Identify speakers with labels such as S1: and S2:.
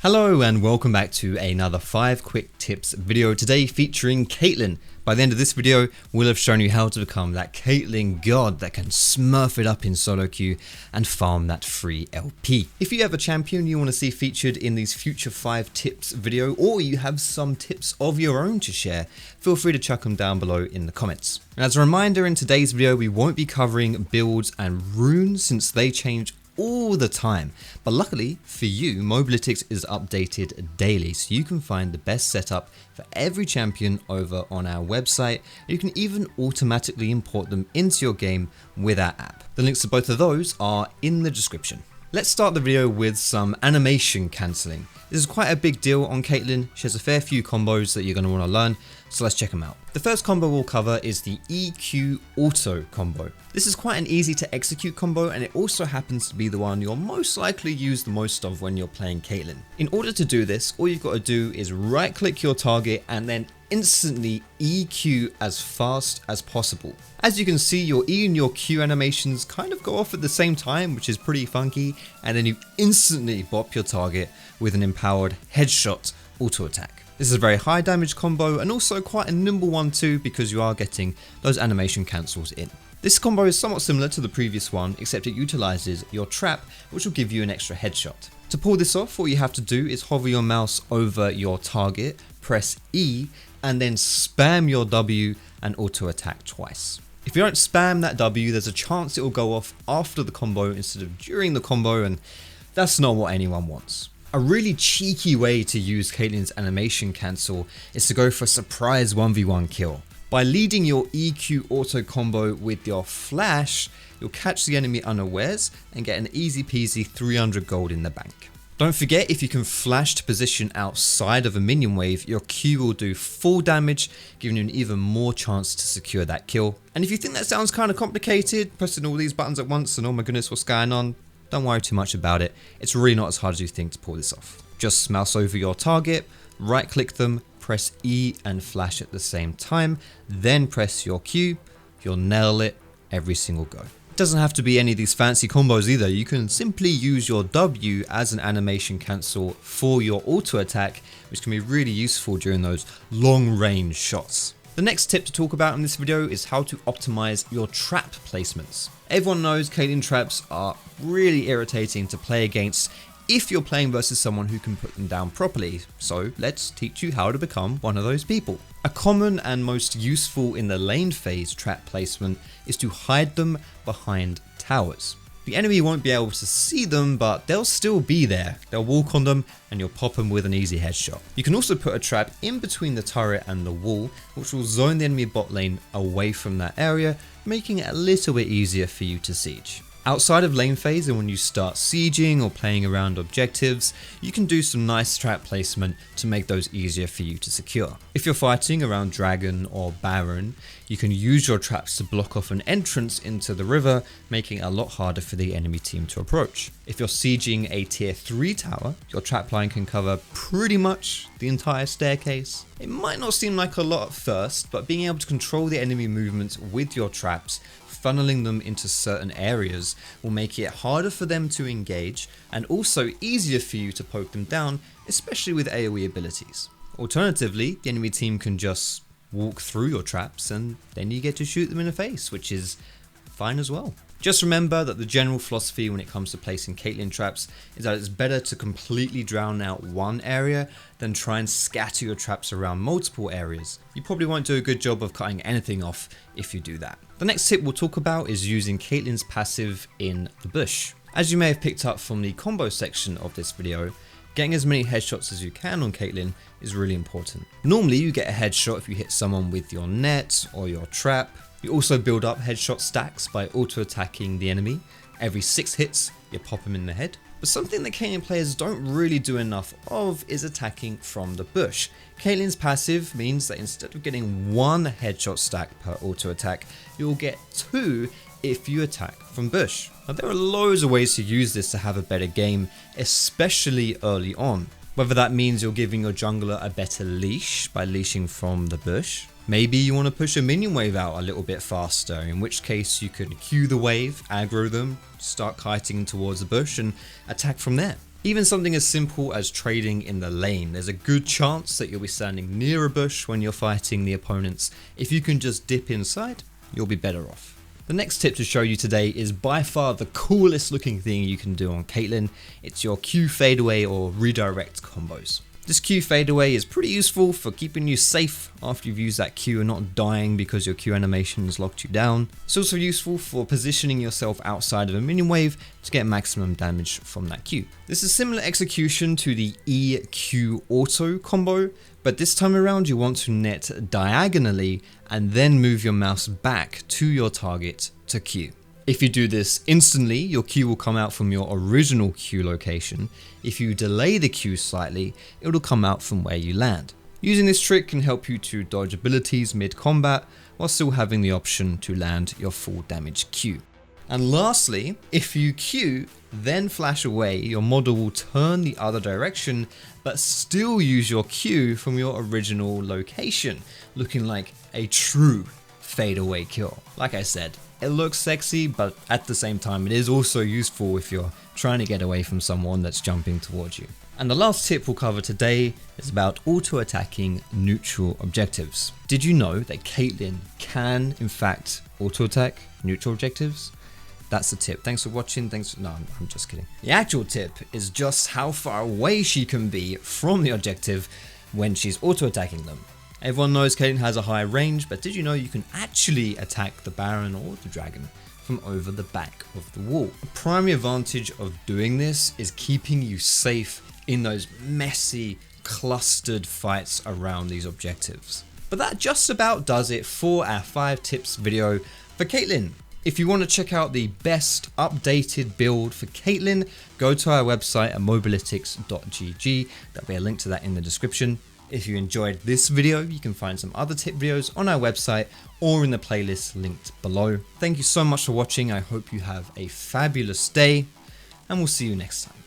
S1: Hello and welcome back to another 5 quick tips video today featuring Caitlyn. By the end of this video, we'll have shown you how to become that Caitlyn god that can smurf it up in solo queue and farm that free LP. If you have a champion you want to see featured in these future 5 tips video, or you have some tips of your own to share, feel free to chuck them down below in the comments. And as a reminder, in today's video we won't be covering builds and runes since they change all the time, but luckily for you, Mobalytics is updated daily, so you can find the best setup for every champion over on our website. You can even automatically import them into your game with our app. The links to both of those are in the description. Let's start the video with some animation cancelling. This is quite a big deal on Caitlyn. She has a fair few combos that you're going to want to learn, so let's check them out. The first combo we'll cover is the EQ Auto combo. This is quite an easy to execute combo, and it also happens to be the one you'll most likely use the most of when you're playing Caitlyn. In order to do this, all you've got to do is right click your target and then instantly EQ as fast as possible. As you can see, your E and your Q animations kind of go off at the same time, which is pretty funky, and then you instantly bop your target with an empowered headshot auto attack. This is a very high damage combo and also quite a nimble one too, because you are getting those animation cancels in. This combo is somewhat similar to the previous one, except it utilizes your trap, which will give you an extra headshot. To pull this off, all you have to do is hover your mouse over your target, press E, and then spam your W and auto attack twice. If you don't spam that W, there's a chance it will go off after the combo instead of during the combo, and that's not what anyone wants. A really cheeky way to use Caitlyn's animation cancel is to go for a surprise 1v1 kill. By leading your EQ auto combo with your flash, you'll catch the enemy unawares and get an easy peasy 300 gold in the bank. Don't forget, if you can flash to position outside of a minion wave, your Q will do full damage, giving you an even more chance to secure that kill. And if you think that sounds kind of complicated, pressing all these buttons at once and oh my goodness what's going on, don't worry too much about it. It's really not as hard as you think to pull this off. Just mouse over your target, right click them, press E and flash at the same time, then press your Q, you'll nail it every single go. It doesn't have to be any of these fancy combos either. You can simply use your W as an animation cancel for your auto attack, which can be really useful during those long range shots. The next tip to talk about in this video is how to optimize your trap placements. Everyone knows Caitlyn traps are really irritating to play against if you're playing versus someone who can put them down properly, so let's teach you how to become one of those people. A common and most useful in the lane phase trap placement is to hide them behind towers. The enemy won't be able to see them, but they'll still be there. They'll walk on them and you'll pop them with an easy headshot. You can also put a trap in between the turret and the wall, which will zone the enemy bot lane away from that area, making it a little bit easier for you to siege. Outside of lane phase and when you start sieging or playing around objectives, you can do some nice trap placement to make those easier for you to secure. If you're fighting around Dragon or Baron, you can use your traps to block off an entrance into the river, making it a lot harder for the enemy team to approach. If you're sieging a tier 3 tower, your trap line can cover pretty much the entire staircase. It might not seem like a lot at first, but being able to control the enemy movements with your traps, funneling them into certain areas, will make it harder for them to engage and also easier for you to poke them down, especially with AoE abilities. Alternatively, the enemy team can just walk through your traps and then you get to shoot them in the face, which is fine as well. Just remember that the general philosophy when it comes to placing Caitlyn traps is that it's better to completely drown out one area than try and scatter your traps around multiple areas. You probably won't do a good job of cutting anything off if you do that. The next tip we'll talk about is using Caitlyn's passive in the bush. As you may have picked up from the combo section of this video, getting as many headshots as you can on Caitlyn is really important. Normally you get a headshot if you hit someone with your net or your trap. You also build up headshot stacks by auto attacking the enemy. Every 6 hits, you pop him in the head. But something that Caitlyn players don't really do enough of is attacking from the bush. Caitlyn's passive means that instead of getting 1 headshot stack per auto attack, you'll get 2 if you attack from bush. Now there are loads of ways to use this to have a better game, especially early on. Whether that means you're giving your jungler a better leash by leashing from the bush. Maybe you want to push a minion wave out a little bit faster, in which case you can Q the wave, aggro them, start kiting towards the bush and attack from there. Even something as simple as trading in the lane. There's a good chance that you'll be standing near a bush when you're fighting the opponents. If you can just dip inside, you'll be better off. The next tip to show you today is by far the coolest looking thing you can do on Caitlyn. It's your Q fadeaway or redirect combos. This Q fadeaway is pretty useful for keeping you safe after you've used that Q and not dying because your Q animation has locked you down. It's also useful for positioning yourself outside of a minion wave to get maximum damage from that Q. This is similar execution to the EQ auto combo, but this time around you want to net diagonally and then move your mouse back to your target to Q. If you do this instantly, your Q will come out from your original Q location. If you delay the Q slightly, it'll come out from where you land. Using this trick can help you to dodge abilities mid-combat while still having the option to land your full damage Q. And lastly, if you Q, then flash away, your model will turn the other direction, but still use your Q from your original location, looking like a true fadeaway kill. Like I said, it looks sexy, but at the same time, it is also useful if you're trying to get away from someone that's jumping towards you. And the last tip we'll cover today is about auto-attacking neutral objectives. Did you know that Caitlyn can, in fact, auto-attack neutral objectives? That's the tip. Thanks for watching. No, I'm just kidding. The actual tip is just how far away she can be from the objective when she's auto-attacking them. Everyone knows Caitlyn has a high range, but did you know you can actually attack the Baron or the Dragon from over the back of the wall? The primary advantage of doing this is keeping you safe in those messy, clustered fights around these objectives. But that just about does it for our 5 tips video for Caitlyn. If you want to check out the best updated build for Caitlyn, go to our website at mobalytics.gg. There'll be a link to that in the description. If you enjoyed this video, you can find some other tip videos on our website or in the playlist linked below. Thank you so much for watching. I hope you have a fabulous day, and we'll see you next time.